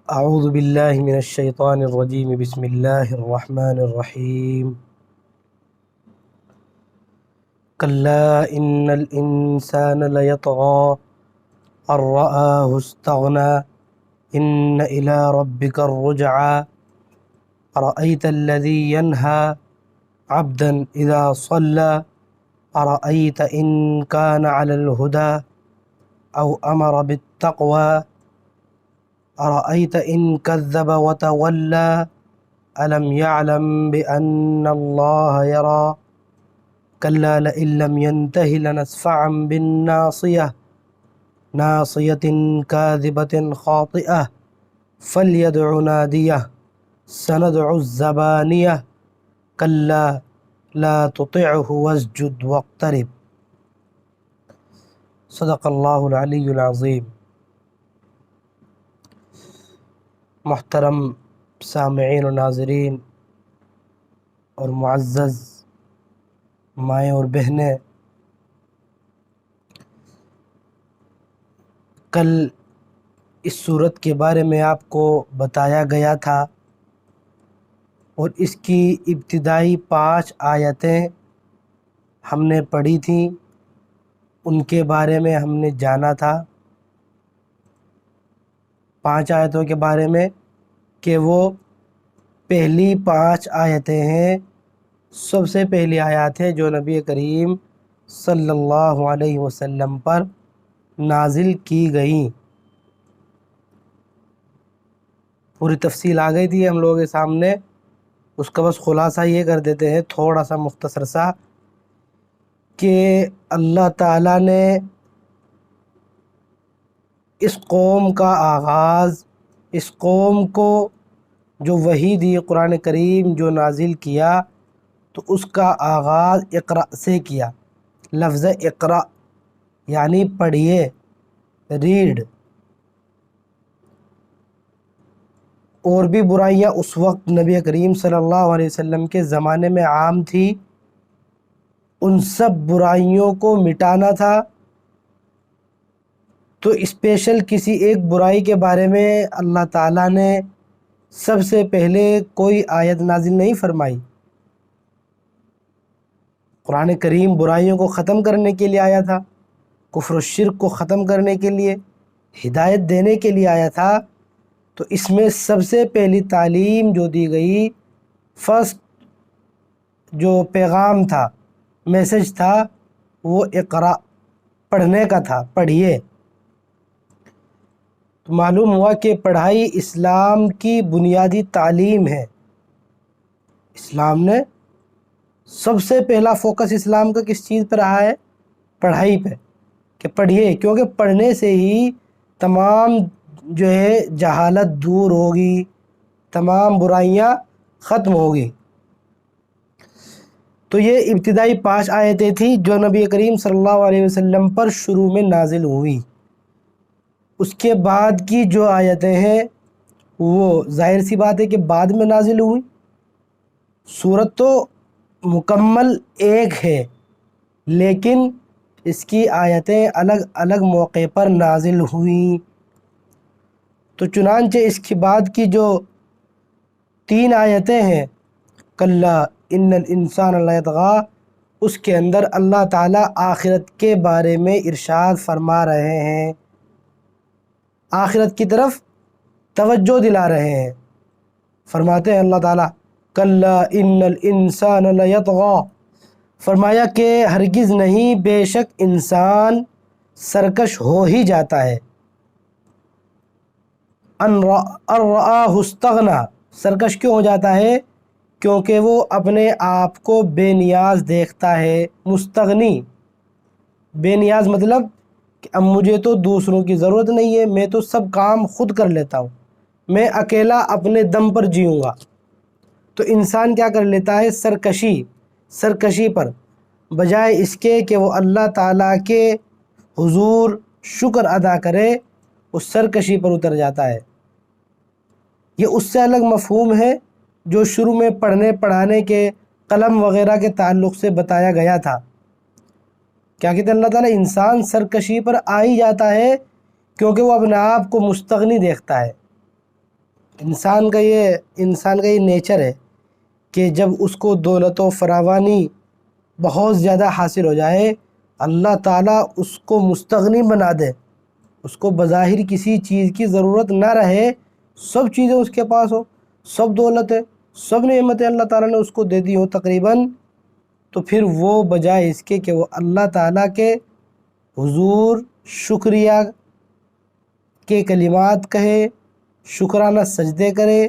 اعوذ باللہ من الشیطان الرجیم بسم اللہ الرحمن الرحیم کلا ان الانسان لیطغی ان رآہ استغنی ان الی ربک الرجعی ارأیت الذی ینہی عبدا اذا صلی ارأیت ان کان علی الہدی او امر بالتقوی ارأیت ان کذب وتولی الم یعلم بأن اللہ یری کلا لئن لم ینتہ لنسفعا بالناصیہ ناصیۃ کاذبۃ خاطئہ فلیدع نادیہ سندع الزبانیہ کلا لا تطعہ واسجد واقترب۔ صدق اللہ العلی العظیم۔ محترم سامعین و ناظرین اور معزز مائیں اور بہنیں، کل اس صورت کے بارے میں آپ کو بتایا گیا تھا اور اس کی ابتدائی 5 آیتیں ہم نے پڑھی تھیں، ان کے بارے میں ہم نے جانا تھا 5 آیتوں کے بارے میں کہ وہ پہلی 5 آیتیں ہیں، سب سے پہلی آیات ہے جو نبی کریم صلی اللہ علیہ وسلم پر نازل کی گئیں۔ پوری تفصیل آ گئی تھی ہم لوگوں کے سامنے، اس کا بس خلاصہ یہ کر دیتے ہیں تھوڑا سا مختصر سا کہ اللہ تعالیٰ نے اس قوم کا آغاز، اس قوم کو جو وحی دی، قرآن کریم جو نازل کیا، تو اس کا آغاز اقرأ سے کیا۔ لفظ اقرأ یعنی پڑھیے، ریڈ۔ اور بھی برائیاں اس وقت نبی کریم صلی اللہ علیہ وسلم کے زمانے میں عام تھی، ان سب برائیوں کو مٹانا تھا، تو اسپیشل کسی ایک برائی کے بارے میں اللہ تعالیٰ نے سب سے پہلے کوئی آیت نازل نہیں فرمائی۔ قرآن کریم برائیوں کو ختم کرنے کے لیے آیا تھا، کفر و شرک کو ختم کرنے کے لیے، ہدایت دینے کے لیے آیا تھا، تو اس میں سب سے پہلی تعلیم جو دی گئی، فرسٹ جو پیغام تھا، میسج تھا، وہ اقرأ، پڑھنے کا تھا، پڑھیے۔ تو معلوم ہوا کہ پڑھائی اسلام کی بنیادی تعلیم ہے۔ اسلام نے سب سے پہلا فوکس اسلام کا کس چیز پر رہا ہے؟ پڑھائی پہ، کہ پڑھیے، کیونکہ پڑھنے سے ہی تمام جو ہے جہالت دور ہوگی، تمام برائیاں ختم ہوگی۔ تو یہ ابتدائی 5 آیتیں تھیں جو نبی کریم صلی اللہ علیہ وسلم پر شروع میں نازل ہوئی۔ اس کے بعد کی جو آیتیں ہیں وہ ظاہر سی بات ہے کہ بعد میں نازل ہوئی۔ سورت تو مکمل ایک ہے، لیکن اس کی آیتیں الگ الگ موقع پر نازل ہوئیں۔ تو چنانچہ اس کے بعد کی جو 3 آیتیں ہیں، کلا ان الانسان لیطغی، اس کے اندر اللہ تعالیٰ آخرت کے بارے میں ارشاد فرما رہے ہیں، آخرت کی طرف توجہ دلا رہے ہیں۔ فرماتے ہیں اللہ تعالیٰ کلا ان الانسان لیطغی، فرمایا کہ ہرگز نہیں، بے شک انسان سرکش ہو ہی جاتا ہے۔ ان رآہ استغنی، سرکش کیوں ہو جاتا ہے؟ کیونکہ وہ اپنے آپ کو بے نیاز دیکھتا ہے۔ مستغنی، بے نیاز مطلب کہ اب مجھے تو دوسروں کی ضرورت نہیں ہے، میں تو سب کام خود کر لیتا ہوں، میں اکیلا اپنے دم پر جیوں گا۔ تو انسان کیا کر لیتا ہے؟ سرکشی پر، بجائے اس کے کہ وہ اللہ تعالیٰ کے حضور شکر ادا کرے، اس سرکشی پر اتر جاتا ہے۔ یہ اس سے الگ مفہوم ہے جو شروع میں پڑھنے پڑھانے کے، قلم وغیرہ کے تعلق سے بتایا گیا تھا۔ کیا کہتے ہیں اللہ تعالیٰ؟ انسان سرکشی پر آ ہی جاتا ہے کیونکہ وہ اپنے آپ کو مستغنی دیکھتا ہے، انسان کا یہ نیچر ہے کہ جب اس کو دولت و فراوانی بہت زیادہ حاصل ہو جائے، اللہ تعالیٰ اس کو مستغنی بنا دے، اس کو بظاہر کسی چیز کی ضرورت نہ رہے، سب چیزیں اس کے پاس ہو، سب دولت ہے، سب نعمتیں اللہ تعالیٰ نے اس کو دے دی ہوں تقریباً، تو پھر وہ بجائے اس کے کہ وہ اللہ تعالیٰ کے حضور شکریہ کے کلمات کہے، شکرانہ سجدے کرے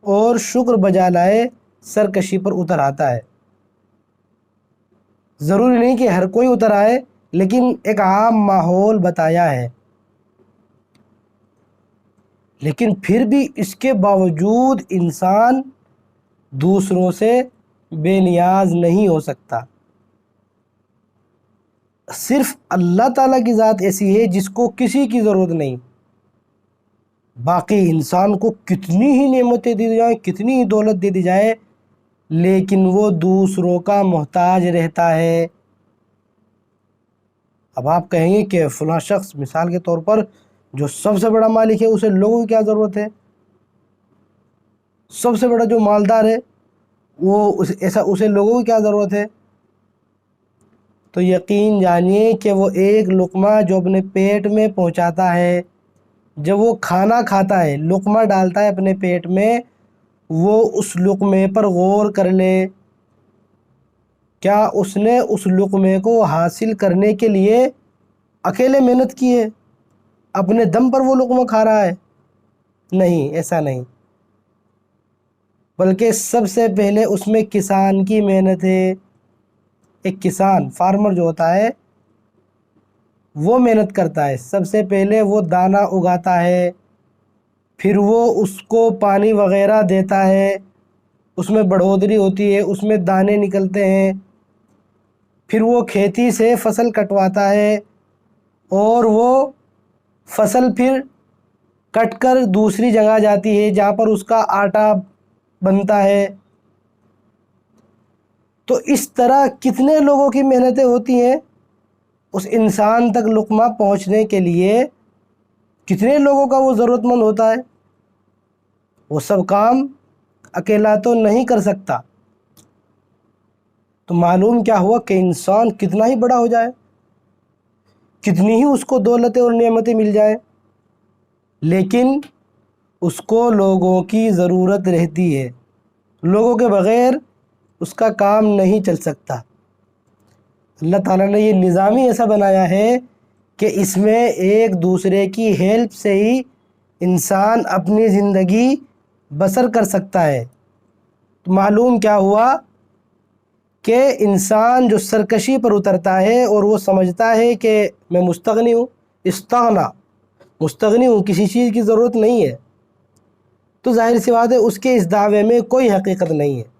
اور شکر بجا لائے، سرکشی پر اتر آتا ہے۔ ضروری نہیں کہ ہر کوئی اتر آئے، لیکن ایک عام ماحول بتایا ہے، لیکن پھر بھی اس کے باوجود انسان دوسروں سے بے نیاز نہیں ہو سکتا۔ صرف اللہ تعالیٰ کی ذات ایسی ہے جس کو کسی کی ضرورت نہیں، باقی انسان کو کتنی ہی نعمتیں دی جائیں، کتنی ہی دولت دے دی جائے، لیکن وہ دوسروں کا محتاج رہتا ہے۔ اب آپ کہیں گے کہ فلاں شخص مثال کے طور پر جو سب سے بڑا مالک ہے، اسے لوگوں کی کیا ضرورت ہے؟ سب سے بڑا جو مالدار ہے اسے لوگوں کی کیا ضرورت ہے؟ تو یقین جانیے کہ وہ ایک لقمہ جو اپنے پیٹ میں پہنچاتا ہے، جب وہ کھانا کھاتا ہے، لقمہ ڈالتا ہے اپنے پیٹ میں، وہ اس لقمے پر غور کر لے، کیا اس نے اس لقمے کو حاصل کرنے کے لیے اکیلے محنت کی ہے؟ اپنے دم پر وہ لقمہ کھا رہا ہے؟ نہیں، ایسا نہیں، بلکہ سب سے پہلے اس میں کسان کی محنت ہے۔ ایک کسان، فارمر جو ہوتا ہے، وہ محنت کرتا ہے، سب سے پہلے وہ دانہ اگاتا ہے، پھر وہ اس کو پانی وغیرہ دیتا ہے، اس میں بڑھوتری ہوتی ہے، اس میں دانے نکلتے ہیں، پھر وہ کھیتی سے فصل کٹواتا ہے، اور وہ فصل پھر کٹ کر دوسری جگہ جاتی ہے جہاں پر اس کا آٹا بنتا ہے۔ تو اس طرح کتنے لوگوں کی محنتیں ہوتی ہیں اس انسان تک لقمہ پہنچنے کے لیے، کتنے لوگوں کا وہ ضرورت مند ہوتا ہے، وہ سب کام اکیلا تو نہیں کر سکتا۔ تو معلوم کیا ہوا کہ انسان کتنا ہی بڑا ہو جائے، کتنی ہی اس کو دولتیں اور نعمتیں مل جائیں، لیکن اس کو لوگوں کی ضرورت رہتی ہے، لوگوں کے بغیر اس کا کام نہیں چل سکتا۔ اللہ تعالیٰ نے یہ نظام ہی ایسا بنایا ہے کہ اس میں ایک دوسرے کی ہیلپ سے ہی انسان اپنی زندگی بسر کر سکتا ہے۔ تو معلوم کیا ہوا کہ انسان جو سرکشی پر اترتا ہے اور وہ سمجھتا ہے کہ میں مستغنی ہوں، استغنا، مستغنی ہوں، کسی چیز کی ضرورت نہیں ہے، تو ظاہر سی بات ہے اس کے اس دعوے میں کوئی حقیقت نہیں ہے،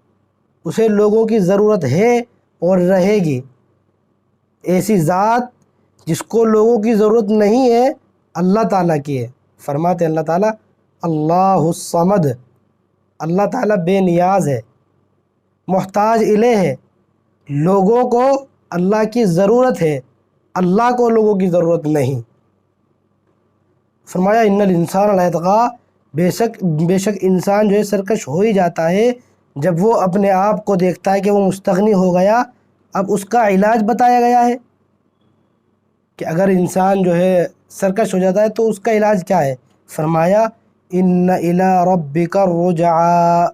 اسے لوگوں کی ضرورت ہے اور رہے گی۔ ایسی ذات جس کو لوگوں کی ضرورت نہیں ہے اللہ تعالیٰ کی ہے۔ فرماتے اللہ تعالیٰ اللہ الصمد، اللہ تعالیٰ بے نیاز ہے، محتاج الیہ ہے، لوگوں کو اللہ کی ضرورت ہے، اللہ کو لوگوں کی ضرورت نہیں۔ فرمایا ان الانسان لیطغی، بے شک انسان جو ہے سرکش ہو ہی جاتا ہے جب وہ اپنے آپ کو دیکھتا ہے کہ وہ مستغنی ہو گیا۔ اب اس کا علاج بتایا گیا ہے کہ اگر انسان جو ہے سرکش ہو جاتا ہے تو اس کا علاج کیا ہے؟ فرمایا ان الی ربک الرجعی،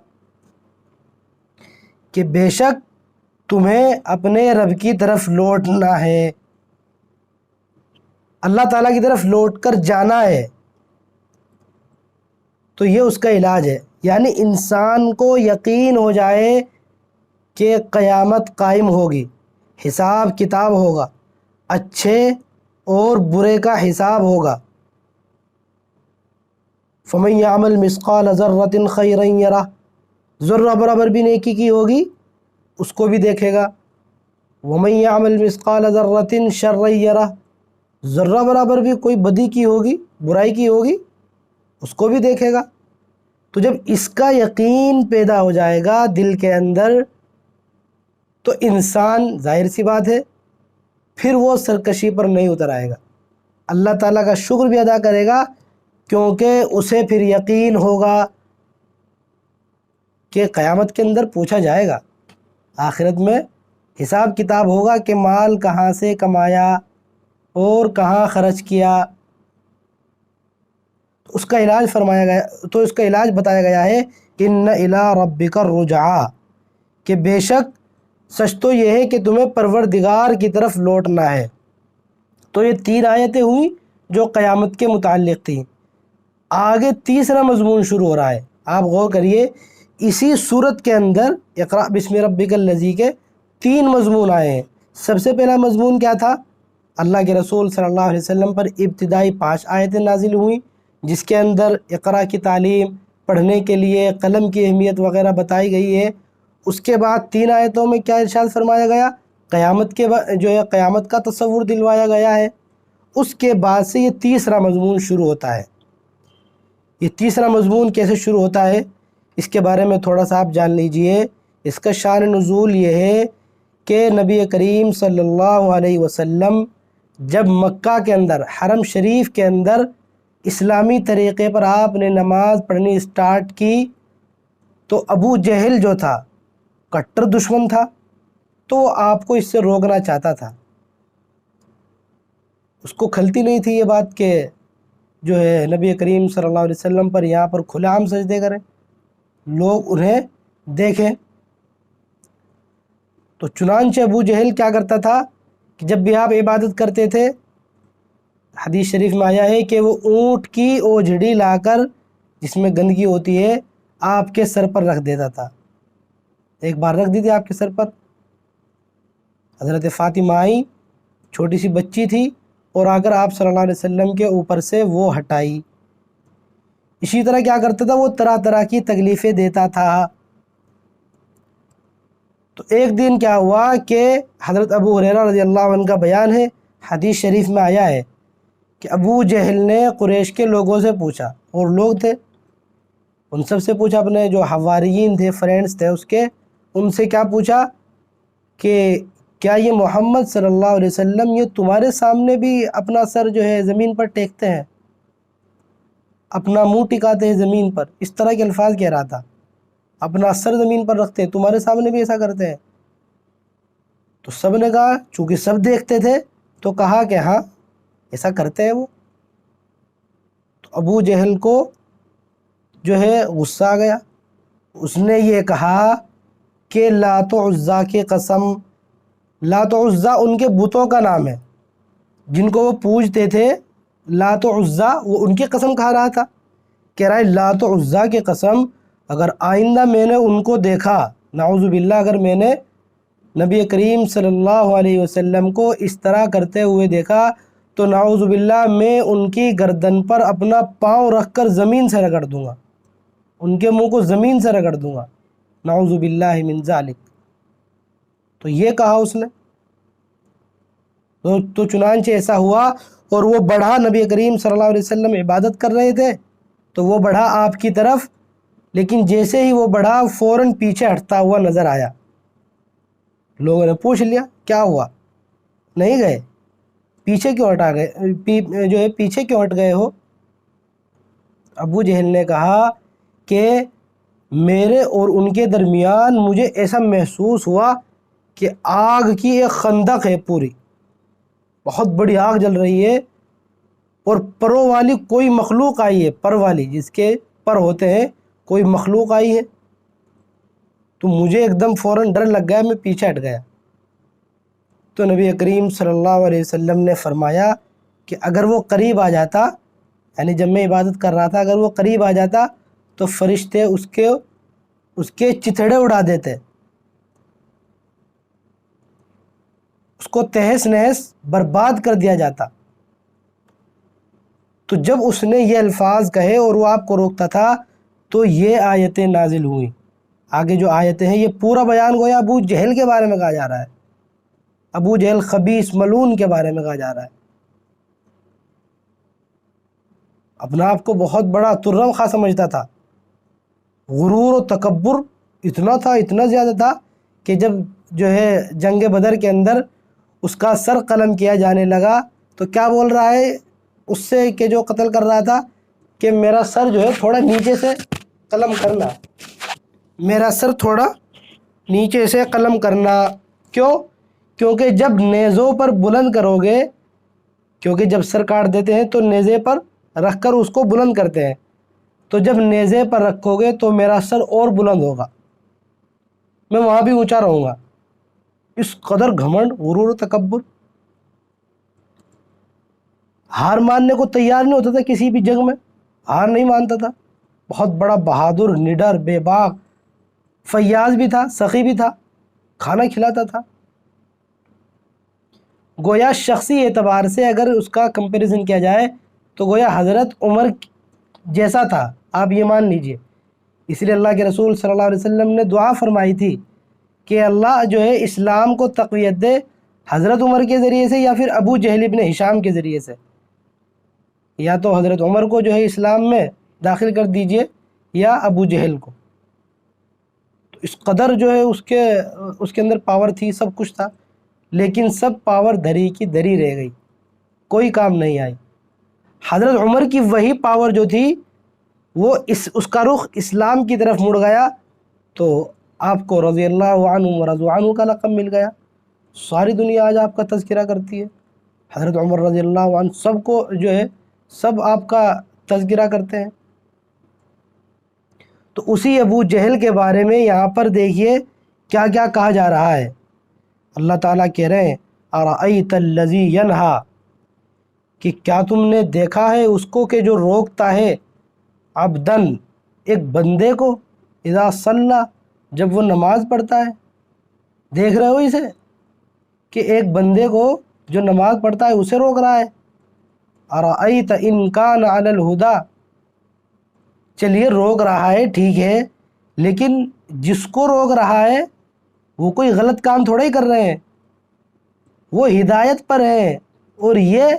کہ بے شک تمہیں اپنے رب کی طرف لوٹنا ہے، اللہ تعالیٰ کی طرف لوٹ کر جانا ہے، تو یہ اس کا علاج ہے۔ یعنی انسان کو یقین ہو جائے کہ قیامت قائم ہوگی، حساب کتاب ہوگا، اچھے اور برے کا حساب ہوگا۔ فَمَن يَعْمَلْ مِثْقَالَ ذَرَّةٍ خَيْرًا يَرَهُ، ذرہ برابر بھی نیکی کی ہوگی اس کو بھی دیکھے گا۔ وَمَن يَعْمَلْ مِثْقَالَ ذَرَّةٍ شَرًّا يَرَهُ، ذرہ برابر بھی کوئی بدی کی ہوگی، برائی کی ہوگی، اس کو بھی دیکھے گا۔ تو جب اس کا یقین پیدا ہو جائے گا دل کے اندر، تو انسان ظاہر سی بات ہے پھر وہ سرکشی پر نہیں اتر آئے گا، اللہ تعالیٰ کا شکر بھی ادا کرے گا کیونکہ اسے پھر یقین ہوگا کہ قیامت کے اندر پوچھا جائے گا، آخرت میں حساب کتاب ہوگا کہ مال کہاں سے کمایا اور کہاں خرچ کیا۔ اس کا علاج فرمایا گیا، تو اس کا علاج بتایا گیا ہے ان الی ربک الرجعی، کہ بے شک سچ تو یہ ہے کہ تمہیں پروردگار کی طرف لوٹنا ہے۔ تو یہ 3 آیتیں ہوئیں جو قیامت کے متعلق تھیں۔ آگے تیسرا مضمون شروع ہو رہا ہے، آپ غور کریے، اسی صورت کے اندر اقرأ بسم ربک الذی کے 3 مضمون آئے ہیں۔ سب سے پہلا مضمون کیا تھا؟ اللہ کے رسول صلی اللہ علیہ وسلم پر ابتدائی 5 آیتیں نازل ہوئیں، جس کے اندر اقرأ کی تعلیم، پڑھنے کے لیے قلم کی اہمیت وغیرہ بتائی گئی ہے۔ اس کے بعد 3 آیتوں میں کیا ارشاد فرمایا گیا؟ قیامت کے جو ہے قیامت کا تصور دلوایا گیا ہے۔ اس کے بعد سے یہ تیسرا مضمون شروع ہوتا ہے۔ یہ تیسرا مضمون کیسے شروع ہوتا ہے اس کے بارے میں تھوڑا سا آپ جان لیجئے۔ اس کا شان نزول یہ ہے کہ نبی کریم صلی اللہ علیہ وسلم جب مکہ کے اندر حرم شریف کے اندر اسلامی طریقے پر آپ نے نماز پڑھنی اسٹارٹ کی تو ابو جہل جو تھا کٹر دشمن تھا، تو وہ آپ کو اس سے روکنا چاہتا تھا۔ اس کو کھلتی نہیں تھی یہ بات کہ جو ہے نبی کریم صلی اللہ علیہ وسلم پر یہاں پر کھلے عام سجدے کریں، لوگ انہیں دیکھیں۔ تو چنانچہ ابو جہل کیا کرتا تھا کہ جب بھی آپ عبادت کرتے تھے، حدیث شریف میں آیا ہے کہ وہ اونٹ کی اوجھڑی لا کر جس میں گندگی ہوتی ہے آپ کے سر پر رکھ دیتا تھا۔ ایک بار رکھ دی تھی آپ کے سر پر، حضرت فاطمہ آئی، چھوٹی سی بچی تھی، اور آ کر آپ صلی اللہ علیہ وسلم کے اوپر سے وہ ہٹائی۔ اسی طرح کیا کرتا تھا، وہ طرح طرح کی تکلیفیں دیتا تھا۔ تو ایک دن کیا ہوا کہ حضرت ابو ہریرہ رضی اللہ عنہ کا بیان ہے، حدیث شریف میں آیا ہے کہ ابو جہل نے قریش کے لوگوں سے پوچھا، اور لوگ تھے ان سب سے پوچھا، اپنے جو حواریین تھے، فرینڈز تھے اس کے، ان سے کیا پوچھا کہ کیا یہ محمد صلی اللہ علیہ وسلم یہ تمہارے سامنے بھی اپنا سر جو ہے زمین پر ٹیکتے ہیں، اپنا منہ ٹکاتے ہیں زمین پر؟ اس طرح کے الفاظ کہہ رہا تھا، اپنا سر زمین پر رکھتے ہیں، تمہارے سامنے بھی ایسا کرتے ہیں؟ تو سب نے کہا، چونکہ سب دیکھتے تھے تو کہا کہ ہاں ایسا کرتے ہیں وہ۔ تو ابو جہل کو جو ہے غصہ آ گیا، اس نے یہ کہا کہ لات و عزیٰ کی قسم، لات و عزیٰ ان کے بتوں کا نام ہے جن کو وہ پوجتے تھے، لات و عزیٰ وہ ان کی قسم کھا رہا تھا، کہہ رہا ہے لات و عزیٰ کی قسم، اگر آئندہ میں نے ان کو دیکھا، نعوذ باللہ، اگر میں نے نبی کریم صلی اللہ علیہ وسلم کو اس طرح کرتے ہوئے دیکھا تو نعوذ باللہ میں ان کی گردن پر اپنا پاؤں رکھ کر زمین سے رگڑ دوں گا، ان کے منہ کو زمین سے رگڑ دوں گا، نعوذ باللہ من ذالک۔ تو یہ کہا اس نے، تو چنانچہ ایسا ہوا، اور وہ بڑھا، نبی کریم صلی اللہ علیہ وسلم عبادت کر رہے تھے تو وہ بڑھا آپ کی طرف، لیکن جیسے ہی وہ بڑھا فوراً پیچھے ہٹتا ہوا نظر آیا۔ لوگوں نے پوچھ لیا کیا ہوا، نہیں گئے، پیچھے کیوں ہٹا گئے، جو ہے پیچھے کیوں ہٹ گئے ہو؟ ابو جہل نے کہا کہ میرے اور ان کے درمیان مجھے ایسا محسوس ہوا کہ آگ کی ایک خندق ہے، پوری بہت بڑی آگ جل رہی ہے، اور پروں والی کوئی مخلوق آئی ہے، پر والی جس کے پر ہوتے ہیں، کوئی مخلوق آئی ہے، تو مجھے ایک دم فوراً ڈر لگ گیا، میں پیچھے ہٹ گیا۔ تو نبی کریم صلی اللہ علیہ وسلم نے فرمایا کہ اگر وہ قریب آ جاتا، یعنی جب میں عبادت کر رہا تھا، اگر وہ قریب آ جاتا تو فرشتے اس کے چتھڑے اڑا دیتے، اس کو تہس نہس برباد کر دیا جاتا۔ تو جب اس نے یہ الفاظ کہے اور وہ آپ کو روکتا تھا تو یہ آیتیں نازل ہوئیں۔ آگے جو آیتیں ہیں یہ پورا بیان گویا ابو جہل کے بارے میں کہا جا رہا ہے، ابو جہل خبیث ملعون کے بارے میں کہا جا رہا ہے۔ اپنا آپ کو بہت بڑا ترم خواہ سمجھتا تھا، غرور و تکبر اتنا تھا، اتنا زیادہ تھا کہ جب جو ہے جنگ بدر کے اندر اس کا سر قلم کیا جانے لگا تو کیا بول رہا ہے اس سے کہ جو قتل کر رہا تھا کہ میرا سر جو ہے تھوڑا نیچے سے قلم کرنا، میرا سر تھوڑا نیچے سے قلم کرنا۔ کیوں؟ کیونکہ جب نیزوں پر بلند کرو گے، کیونکہ جب سر کاٹ دیتے ہیں تو نیزے پر رکھ کر اس کو بلند کرتے ہیں، تو جب نیزے پر رکھو گے تو میرا سر اور بلند ہوگا، میں وہاں بھی اونچا رہوں گا۔ اس قدر گھمنڈ، غرور و تکبر، ہار ماننے کو تیار نہیں ہوتا تھا، کسی بھی جنگ میں ہار نہیں مانتا تھا۔ بہت بڑا بہادر، نڈر، بے باک، فیاض بھی تھا، سخی بھی تھا، کھانا کھلاتا تھا۔ گویا شخصی اعتبار سے اگر اس کا کمپیریزن کیا جائے تو گویا حضرت عمر جیسا تھا، آپ یہ مان لیجئے۔ اس لیے اللہ کے رسول صلی اللہ علیہ وسلم نے دعا فرمائی تھی کہ اللہ جو ہے اسلام کو تقویت دے، حضرت عمر کے ذریعے سے یا پھر ابو جہل ابن ہشام کے ذریعے سے، یا تو حضرت عمر کو جو ہے اسلام میں داخل کر دیجئے یا ابو جہل کو۔ تو اس قدر جو ہے اس کے اندر پاور تھی، سب کچھ تھا، لیکن سب پاور دھری کی دھری رہ گئی، کوئی کام نہیں آئی۔ حضرت عمر کی وہی پاور جو تھی وہ اس کا رخ اسلام کی طرف مڑ گیا تو آپ کو رضی اللہ عنہ ورضوا عنہ کا لقب مل گیا۔ ساری دنیا آج آپ کا تذکرہ کرتی ہے، حضرت عمر رضی اللہ عنہ سب کو جو ہے سب آپ کا تذکرہ کرتے ہیں۔ تو اسی ابو جہل کے بارے میں یہاں پر دیکھیے کیا کیا کہا جا رہا ہے۔ اللہ تعالیٰ کہہ رہے ہیں ارأیت الذی ینہا، کہ کیا تم نے دیکھا ہے اس کو کہ جو روکتا ہے، عبدن ایک بندے کو، اذا صلی جب وہ نماز پڑھتا ہے۔ دیکھ رہے ہو اسے کہ ایک بندے کو جو نماز پڑھتا ہے اسے روک رہا ہے۔ ارأیت ان کان علی الہدی، چلیے روک رہا ہے ٹھیک ہے، لیکن جس کو روک رہا ہے وہ کوئی غلط کام تھوڑا ہی کر رہے ہیں، وہ ہدایت پر ہے اور یہ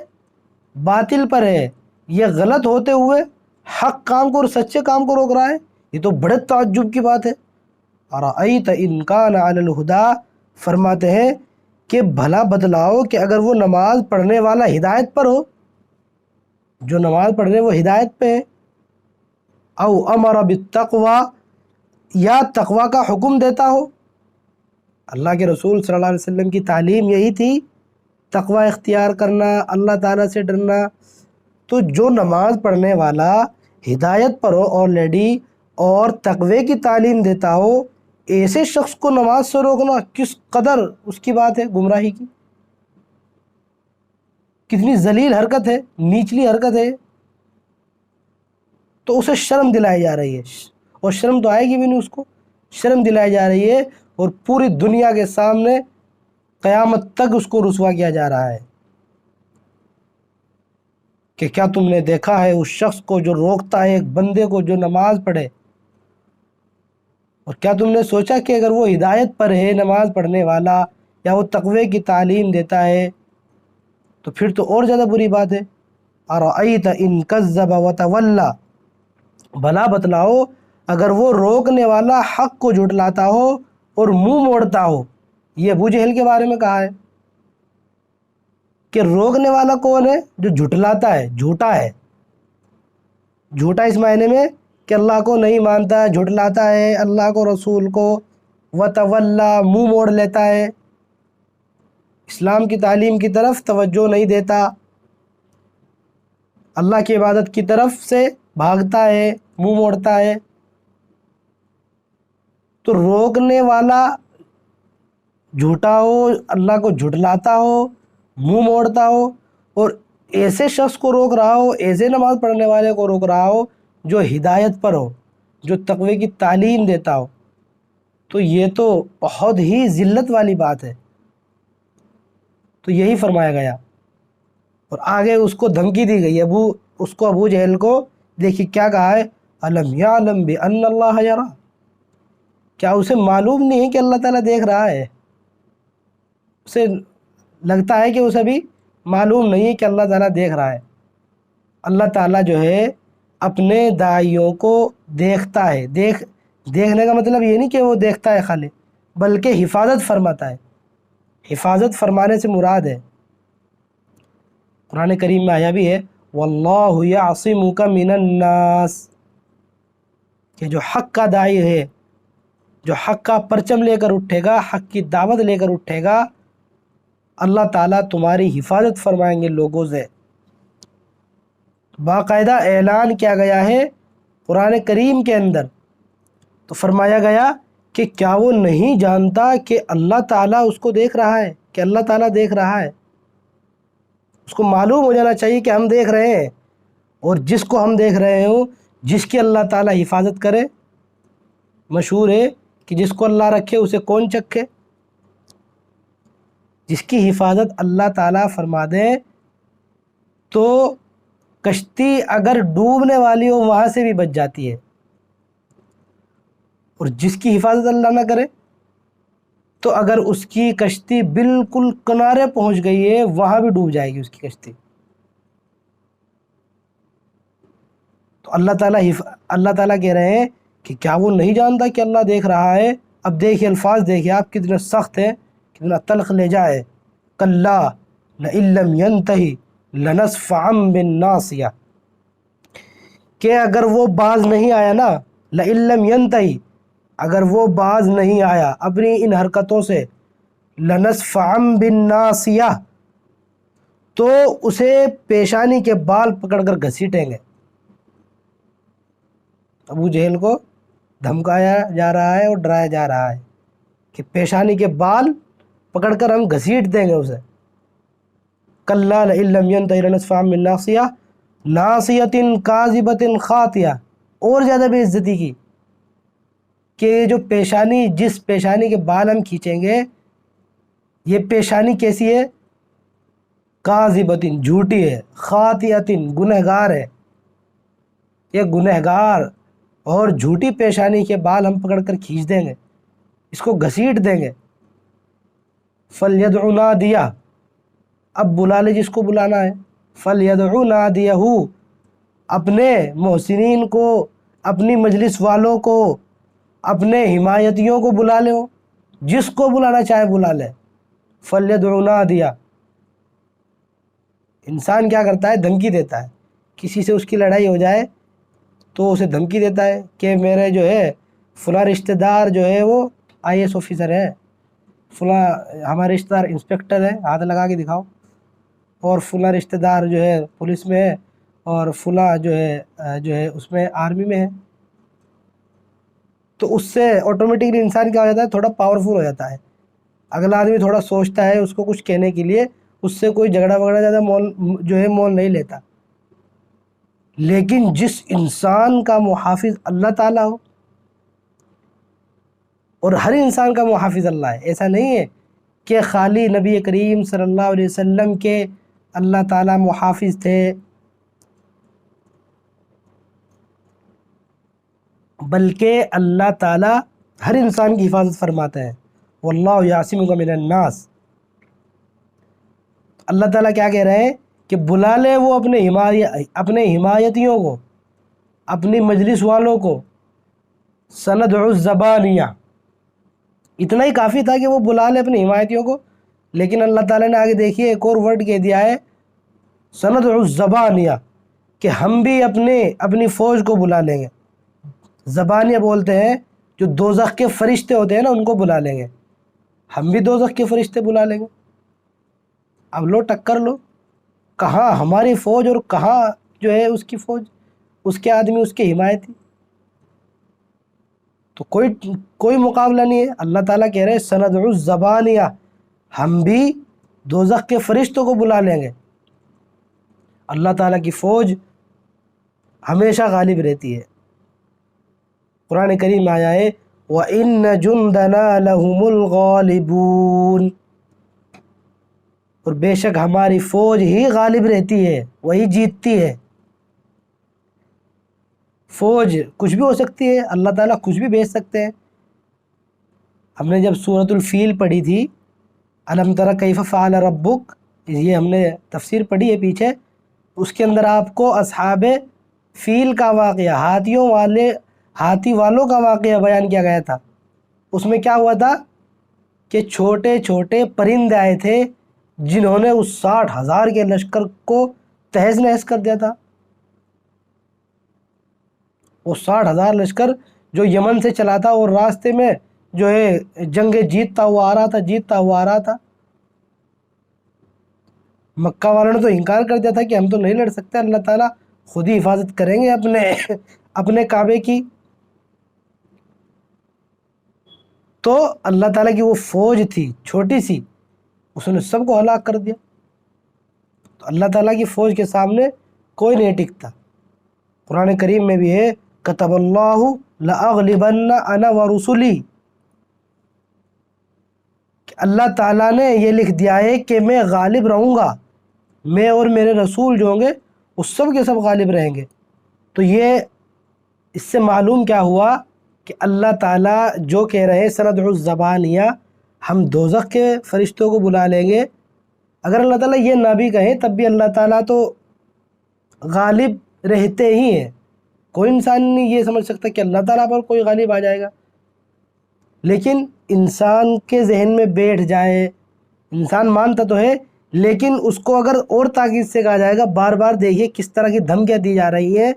باطل پر ہے، یہ غلط ہوتے ہوئے حق کام کو اور سچے کام کو روک رہا ہے، یہ تو بڑے تعجب کی بات ہے۔ ارأیت ان کان علی الہدی، فرماتے ہیں کہ بھلا بتلاؤ کہ اگر وہ نماز پڑھنے والا ہدایت پر ہو، جو نماز پڑھ رہے وہ ہدایت پہ ہے، او امر بالتقوی، یا تقوی کا حکم دیتا ہو۔ اللہ کے رسول صلی اللہ علیہ وسلم کی تعلیم یہی تھی، تقوی اختیار کرنا، اللہ تعالیٰ سے ڈرنا۔ تو جو نماز پڑھنے والا ہدایت پر ہو آلریڈی اور تقوی کی تعلیم دیتا ہو، ایسے شخص کو نماز سے روکنا کس قدر اس کی بات ہے، گمراہی کی، کتنی ذلیل حرکت ہے، نیچلی حرکت ہے۔ تو اسے شرم دلائی جا رہی ہے، اور شرم تو آئے گی بھی نہیں، اس کو شرم دلائی جا رہی ہے، اور پوری دنیا کے سامنے قیامت تک اس کو رسوا کیا جا رہا ہے کہ کیا تم نے دیکھا ہے اس شخص کو جو روکتا ہے ایک بندے کو جو نماز پڑھے، اور کیا تم نے سوچا کہ اگر وہ ہدایت پر ہے نماز پڑھنے والا، یا وہ تقوی کی تعلیم دیتا ہے، تو پھر تو اور زیادہ بری بات ہے۔ ارأیت ان کذب وتولی، بھلا بتلاؤ اگر وہ روکنے والا حق کو جھٹلاتا ہو اور منہ موڑتا ہو۔ یہ ابو جہل کے بارے میں کہا ہے کہ روکنے والا کون ہے؟ جو جھٹلاتا ہے، جھوٹا ہے، جھوٹا اس معنی میں کہ اللہ کو نہیں مانتا، جھٹلاتا ہے اللہ کو، رسول کو، وتولی منہ موڑ لیتا ہے، اسلام کی تعلیم کی طرف توجہ نہیں دیتا، اللہ کی عبادت کی طرف سے بھاگتا ہے، منہ موڑتا ہے۔ تو روکنے والا جھوٹا ہو، اللہ کو جھٹلاتا ہو، منہ موڑتا ہو، اور ایسے شخص کو روک رہا ہو، ایسے نماز پڑھنے والے کو روک رہا ہو جو ہدایت پر ہو، جو تقوی کی تعلیم دیتا ہو، تو یہ تو بہت ہی ذلت والی بات ہے۔ تو یہی فرمایا گیا، اور آگے اس کو دھمکی دی گئی، ابو جہل کو دیکھیے کیا کہا ہے، الم یعلم بان اللہ یرا، کیا اسے معلوم نہیں ہے کہ اللہ تعالیٰ دیکھ رہا ہے؟ اسے لگتا ہے کہ اسے ابھی معلوم نہیں ہے کہ اللہ تعالیٰ دیکھ رہا ہے۔ اللہ تعالیٰ جو ہے اپنے داعیوں کو دیکھتا ہے، دیکھنے کا مطلب یہ نہیں کہ وہ دیکھتا ہے خالی، بلکہ حفاظت فرماتا ہے۔ حفاظت فرمانے سے مراد ہے، قرآن کریم میں آیا بھی ہے واللہ یعصمک من الناس، کہ جو حق کا داعی ہے، جو حق کا پرچم لے کر اٹھے گا، حق کی دعوت لے کر اٹھے گا، اللہ تعالیٰ تمہاری حفاظت فرمائیں گے لوگوں سے۔ باقاعدہ اعلان کیا گیا ہے قرآن کریم کے اندر، تو فرمایا گیا کہ کیا وہ نہیں جانتا کہ اللہ تعالیٰ اس کو دیکھ رہا ہے، کہ اللہ تعالیٰ دیکھ رہا ہے۔ اس کو معلوم ہو جانا چاہیے کہ ہم دیکھ رہے ہیں، اور جس کو ہم دیکھ رہے ہوں، جس کی اللہ تعالیٰ حفاظت کرے، مشہور ہے کہ جس کو اللہ رکھے اسے کون چکھے۔ جس کی حفاظت اللہ تعالیٰ فرما دے تو کشتی اگر ڈوبنے والی ہو وہاں سے بھی بچ جاتی ہے، اور جس کی حفاظت اللہ نہ کرے تو اگر اس کی کشتی بالکل کنارے پہنچ گئی ہے وہاں بھی ڈوب جائے گی اس کی کشتی۔ تو اللہ تعالیٰ کہہ رہے ہیں کہ کیا وہ نہیں جانتا کہ اللہ دیکھ رہا ہے۔ اب دیکھیے الفاظ دیکھیے آپ کتنے سخت ہیں، کتنا تلخ لہجہ ہے۔ کلا لئن لم ینتہی لنصفعا بالناصیہ، کہ اگر وہ باز نہیں آیا نا، لئن لم ینتہی، اگر وہ باز نہیں آیا اپنی ان حرکتوں سے، لنصفعا بالناصیہ، تو اسے پیشانی کے بال پکڑ کر گھسیٹیں گے۔ ابو جہل کو دھمکایا جا رہا ہے اور ڈرایا جا رہا ہے کہ پیشانی کے بال پکڑ کر ہم گھسیٹ دیں گے اسے۔ کلا لئن لم ینتہی لنصفعا بالناصیہ ناصیۃ کاذبۃ خاطیہ، اور زیادہ بے عزتی کی کہ جو پیشانی، جس پیشانی کے بال ہم کھینچیں گے، یہ پیشانی کیسی ہے؟ کاذبۃ، جھوٹی ہے، خاطیۃ، گنہگار ہے۔ یہ گنہگار اور جھوٹی پیشانی کے بال ہم پکڑ کر کھینچ دیں گے، اس کو گھسیٹ دیں گے۔ فَلْيَدْعُ نَادِيَهُ، اب بلا لے جس کو بلانا ہے۔ فَلْيَدْعُ نَادِيَهُ، اپنے محسنین کو، اپنی مجلس والوں کو، اپنے حمایتیوں کو بلا لے، جس کو بلانا چاہے بلا لے۔ فَلْيَدْعُ نَادِيَهُ، انسان کیا کرتا ہے؟ دھمکی دیتا ہے، کسی سے اس کی لڑائی ہو جائے تو اسے دھمکی دیتا ہے کہ میرے جو ہے فلاں رشتہ دار جو ہے وہ IAS آفیسر ہے، فلاں ہمارے رشتہ دار انسپیکٹر ہے، ہاتھ لگا کے دکھاؤ، اور فلاں رشتہ دار جو ہے پولیس میں ہے، اور فلاں جو ہے اس میں آرمی میں ہے۔ تو اس سے آٹومیٹکلی انسان کیا ہو جاتا ہے؟ تھوڑا پاورفل ہو جاتا ہے، اگلا آدمی تھوڑا سوچتا ہے اس کو کچھ کہنے کے لیے، اس سے کوئی جھگڑا وگڑا زیادہ مول نہیں لیتا۔ لیکن جس انسان کا محافظ اللہ تعالیٰ ہو، اور ہر انسان کا محافظ اللہ ہے، ایسا نہیں ہے کہ خالی نبی کریم صلی اللہ علیہ وسلم کے اللہ تعالیٰ محافظ تھے، بلکہ اللہ تعالیٰ ہر انسان کی حفاظت فرماتے ہیں۔ واللہ یعصمک من الناس، اللہ تعالیٰ کیا کہہ رہے ہیں کہ بلا لے وہ اپنے حمایتیوں کو، اپنی مجلس والوں کو۔ سندع الزبانیہ، اتنا ہی کافی تھا کہ وہ بلا لے اپنے حمایتیوں کو، لیکن اللہ تعالیٰ نے آگے دیکھیے ایک اور ورڈ کہہ دیا ہے، سندع الزبانیہ، کہ ہم بھی اپنی فوج کو بلا لیں گے۔ زبانیہ بولتے ہیں جو دوزخ کے فرشتے ہوتے ہیں نا، ان کو بلا لیں گے، ہم بھی دوزخ کے فرشتے بلا لیں گے۔ اب لو ٹکر لو، کہاں ہماری فوج اور کہاں جو ہے اس کی فوج، اس کے آدمی، اس کے حمایتی، تو کوئی مقابلہ نہیں ہے۔ اللہ تعالیٰ کہہ رہے ہیں سندع الزبانیہ، ہم بھی دوزخ کے فرشتوں کو بلا لیں گے۔ اللہ تعالیٰ کی فوج ہمیشہ غالب رہتی ہے۔ قرآن کریم میں آیا ہے وَإِنَّ جُنْدَنَا لَهُمُ الْغَالِبُونَ، اور بے شک ہماری فوج ہی غالب رہتی ہے، وہی جیتتی ہے۔ فوج کچھ بھی ہو سکتی ہے، اللہ تعالیٰ کچھ بھی بھیج سکتے ہیں۔ ہم نے جب سورۃ الفیل پڑھی تھی، الم تر کیف فعل ربک، یہ ہم نے تفسیر پڑھی ہے پیچھے، اس کے اندر آپ کو اصحاب فیل کا واقعہ، ہاتھی والوں کا واقعہ بیان کیا گیا تھا۔ اس میں کیا ہوا تھا کہ چھوٹے چھوٹے پرندے آئے تھے جنہوں نے اس 60,000 کے لشکر کو تہس نہس کر دیا تھا۔ وہ 60,000 لشکر جو یمن سے چلا تھا اور راستے میں جو ہے جنگ جیتتا ہوا آ رہا تھا، جیتتا ہوا آ رہا تھا۔ مکہ والوں نے تو انکار کر دیا تھا کہ ہم تو نہیں لڑ سکتے، اللہ تعالیٰ خود ہی حفاظت کریں گے اپنے کعبے کی۔ تو اللہ تعالیٰ کی وہ فوج تھی چھوٹی سی، اس نے سب کو ہلاک کر دیا۔ تو اللہ تعالیٰ کی فوج کے سامنے کوئی نہیں ٹکتا۔ قرآن کریم میں بھی ہے کتب اللہ لأغلبن انا ورسلی، کہ اللہ تعالیٰ نے یہ لکھ دیا ہے کہ میں غالب رہوں گا، میں اور میرے رسول جو ہوں گے وہ سب کے سب غالب رہیں گے۔ تو یہ اس سے معلوم کیا ہوا کہ اللہ تعالیٰ جو کہہ رہے ہیں سندع الزبانیہ، ہم دوزخ کے فرشتوں کو بلا لیں گے، اگر اللہ تعالیٰ یہ نہ بھی کہیں تب بھی اللہ تعالیٰ تو غالب رہتے ہی ہیں۔ کوئی انسان نہیں یہ سمجھ سکتا کہ اللہ تعالیٰ پر کوئی غالب آ جائے گا، لیکن انسان کے ذہن میں بیٹھ جائے، انسان مانتا تو ہے لیکن اس کو اگر اور تاکید سے کہا جائے گا بار بار دیکھیے کس طرح کی دھمکیاں دی جا رہی ہیں،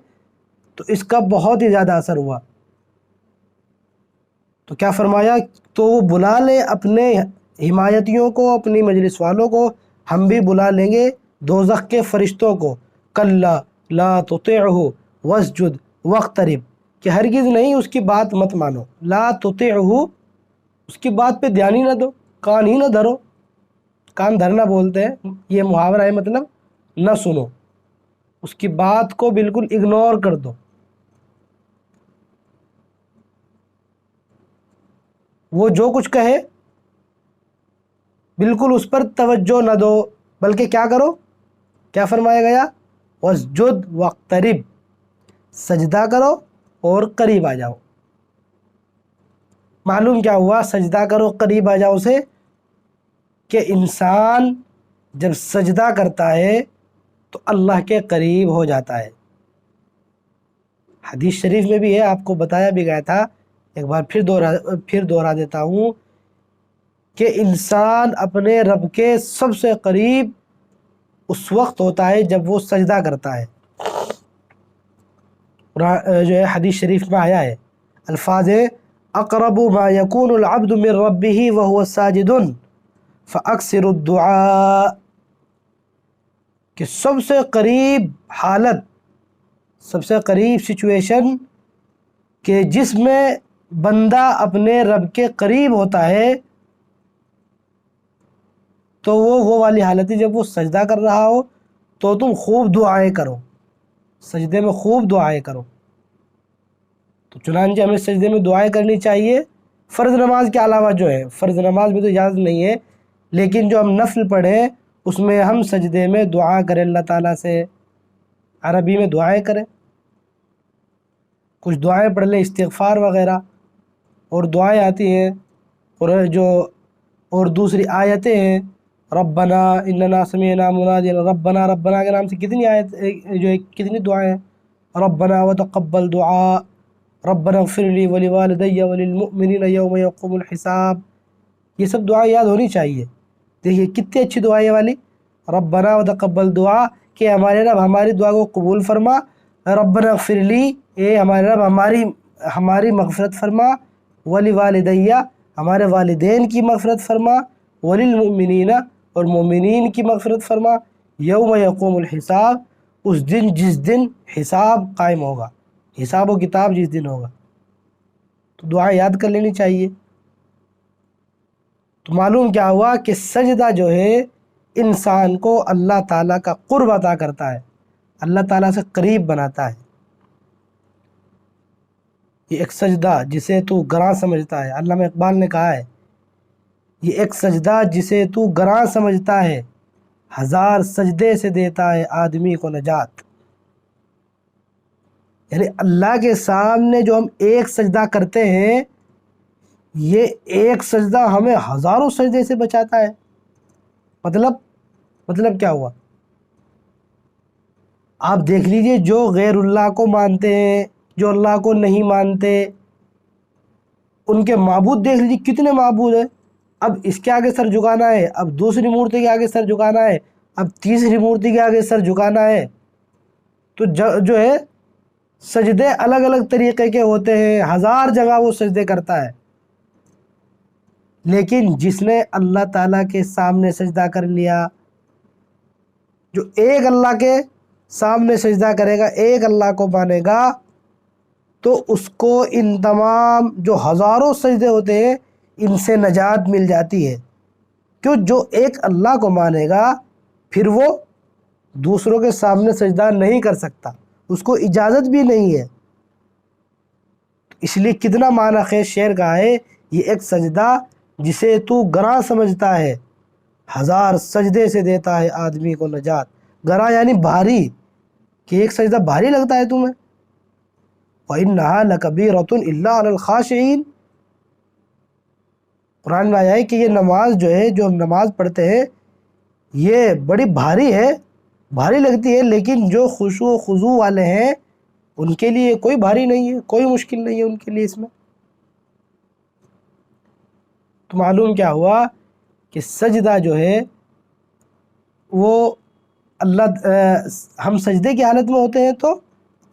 تو اس کا بہت ہی زیادہ اثر ہوا۔ تو کیا فرمایا، تو وہ بلا لے اپنے حمایتیوں کو، اپنی مجلس والوں کو، ہم بھی بلا لیں گے دوزخ کے فرشتوں کو، کلا لا تطعہ واسجد واقترب، کہ ہرگز نہیں اس کی بات مت مانو، لا تطعہ، اس کی بات پہ دھیان ہی نہ دو، کان ہی نہ دھرو، کان دھرنا بولتے ہیں، یہ محاورہ ہے، مطلب نہ سنو، اس کی بات کو بالکل اگنور کر دو۔ وہ جو کچھ کہے بالکل اس پر توجہ نہ دو، بلکہ کیا کرو، کیا فرمایا گیا، واسجد واقترب، سجدہ کرو اور قریب آ جاؤ۔ معلوم کیا ہوا سجدہ کرو قریب آ جاؤ سے، کہ انسان جب سجدہ کرتا ہے تو اللہ کے قریب ہو جاتا ہے۔ حدیث شریف میں بھی ہے، آپ کو بتایا بھی گیا تھا، ایک بار پھر دوہرا دیتا ہوں، کہ انسان اپنے رب کے سب سے قریب اس وقت ہوتا ہے جب وہ سجدہ کرتا ہے۔ جو ہے حدیث شریف میں آیا ہے، الفاظ ہے اقرب ما یکون العبد من ربہ وہو ساجد فاکثر الدعاء، کہ سب سے قریب حالت، سب سے قریب سچویشن کہ جس میں بندہ اپنے رب کے قریب ہوتا ہے، تو وہ والی حالت ہے جب وہ سجدہ کر رہا ہو تو تم خوب دعائیں کرو، سجدے میں خوب دعائیں کرو۔ تو چنانچہ ہمیں سجدے میں دعائیں کرنی چاہیے، فرض نماز کے علاوہ جو ہے، فرض نماز میں تو اجازت نہیں ہے، لیکن جو ہم نفل پڑھیں اس میں ہم سجدے میں دعا کریں اللہ تعالیٰ سے، عربی میں دعائیں کریں، کچھ دعائیں پڑھ لیں استغفار وغیرہ، اور دعائیں آتی ہیں، اور دوسری آیتیں ہیں، ربنا اننا سمعنا منادیا، ربنا ربنا کے نام سے کتنی کتنی دعائیں ہیں، ربنا وتقبل دعاء، ربنا اغفر لی ولوالدی وللمؤمنین یوم یقوم الحساب، یہ سب دعائیں یاد ہونی چاہیے۔ دیکھیے کتنی اچھی دعا ہے یہ والی، ربنا وتقبل دعا، کہ ہمارے رب ہماری دعا کو قبول فرما، ربنا اغفر لی، اے ہمارے رب ہماری مغفرت فرما، ولوالدی، ہمارے والدین کی مغفرت فرما، وللمؤمنین، اور مومنین کی مغفرت فرما، یوم یقوم الحساب، اس دن جس دن حساب قائم ہوگا، حساب و کتاب جس دن ہوگا، تو دعائیں یاد کر لینی چاہیے۔ تو معلوم کیا ہوا کہ سجدہ جو ہے انسان کو اللہ تعالیٰ کا قرب عطا کرتا ہے، اللہ تعالیٰ سے قریب بناتا ہے۔ یہ ایک سجدہ جسے تو گراں سمجھتا ہے، علامہ اقبال نے کہا ہے، یہ ایک سجدہ جسے تو گراں سمجھتا ہے، ہزار سجدے سے دیتا ہے آدمی کو نجات۔ یعنی اللہ کے سامنے جو ہم ایک سجدہ کرتے ہیں، یہ ایک سجدہ ہمیں ہزاروں سجدے سے بچاتا ہے۔ مطلب کیا ہوا، آپ دیکھ لیجئے جو غیر اللہ کو مانتے ہیں، جو اللہ کو نہیں مانتے، ان کے معبود دیکھ لیجئے کتنے معبود ہیں، اب اس کے آگے سر جھکانا ہے، اب دوسری مورتی کے آگے سر جھکانا ہے، اب تیسری مورتی کے آگے سر جھکانا ہے تو جو ہے سجدے الگ الگ طریقے کے ہوتے ہیں، 1000 جگہ وہ سجدے کرتا ہے، لیکن جس نے اللہ تعالیٰ کے سامنے سجدہ کر لیا، جو ایک اللہ کے سامنے سجدہ کرے گا، ایک اللہ کو مانے گا، تو اس کو ان تمام جو ہزاروں سجدے ہوتے ہیں ان سے نجات مل جاتی ہے، کیوں جو ایک اللہ کو مانے گا پھر وہ دوسروں کے سامنے سجدہ نہیں کر سکتا، اس کو اجازت بھی نہیں ہے۔ اس لیے کتنا معنی خیز شعر کا ہے، یہ ایک سجدہ جسے تو گراں سمجھتا ہے، 1000 سجدے سے دیتا ہے آدمی کو نجات۔ گراں یعنی بھاری، کہ ایک سجدہ بھاری لگتا ہے تمہیں۔ وَإِنَّهَا لَكَبِيرَةٌ إِلَّا عَلَى الْخَاشِعِينَ، قرآن میں آیا ہے کہ یہ نماز جو ہے، جو ہم نماز پڑھتے ہیں، یہ بڑی بھاری ہے، بھاری لگتی ہے، لیکن جو خشوع و خضوع والے ہیں ان کے لیے کوئی بھاری نہیں ہے، کوئی مشکل نہیں ہے ان کے لیے اس میں۔ تو معلوم کیا ہوا کہ سجدہ جو ہے وہ اللہ ہم سجدے کی حالت میں ہوتے ہیں تو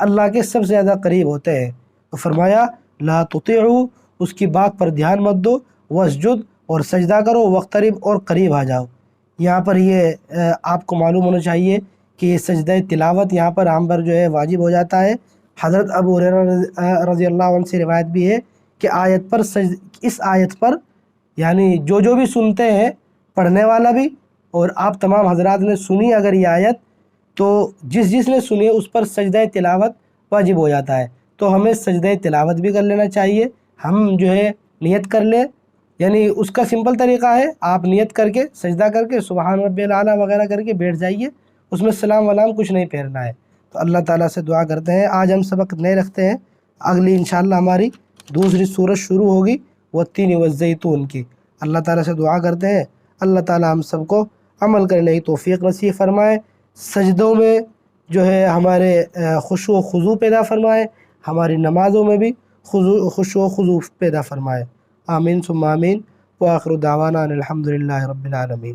اللہ کے سب سے زیادہ قریب ہوتے ہیں۔ تو فرمایا لا تطیعوا، اس کی بات پر دھیان مت دو، واسجد، اور سجدہ کرو، واقترب، اور قریب آ جاؤ۔ یہاں پر یہ آپ کو معلوم ہونا چاہیے کہ یہ سجدہ تلاوت یہاں پر ہم پر جو ہے واجب ہو جاتا ہے۔ حضرت ابو ہریرہ رضی اللہ عنہ سے روایت بھی ہے کہ اس آیت پر یعنی جو بھی سنتے ہیں، پڑھنے والا بھی اور آپ تمام حضرات نے سنی اگر یہ آیت، تو جس نے سنی اس پر سجدہ تلاوت واجب ہو جاتا ہے۔ تو ہمیں سجدہ تلاوت بھی کر لینا چاہیے، ہم جو ہے نیت کر لیں، یعنی اس کا سمپل طریقہ ہے آپ نیت کر کے سجدہ کر کے سبحان ربی الاعلیٰ وغیرہ کر کے بیٹھ جائیے، اس میں سلام ولام کچھ نہیں پھیرنا ہے۔ تو اللہ تعالیٰ سے دعا کرتے ہیں، آج ہم سبق نہیں رکھتے ہیں، اگلی انشاءاللہ ہماری دوسری سورت شروع ہوگی والتین والزیتون کی۔ اللہ تعالیٰ سے دعا کرتے ہیں اللہ تعالیٰ ہم سب کو عمل کرنے کی توفیق نصیب فرمائے، سجدوں میں جو ہے ہمارے خشوع و خضوع پیدا فرمائے، ہماری نمازوں میں بھی خشوع و خضوع پیدا فرمائے۔ آمین ثم آمین، وآخر دعوانا ان الحمد للہ رب العالمین۔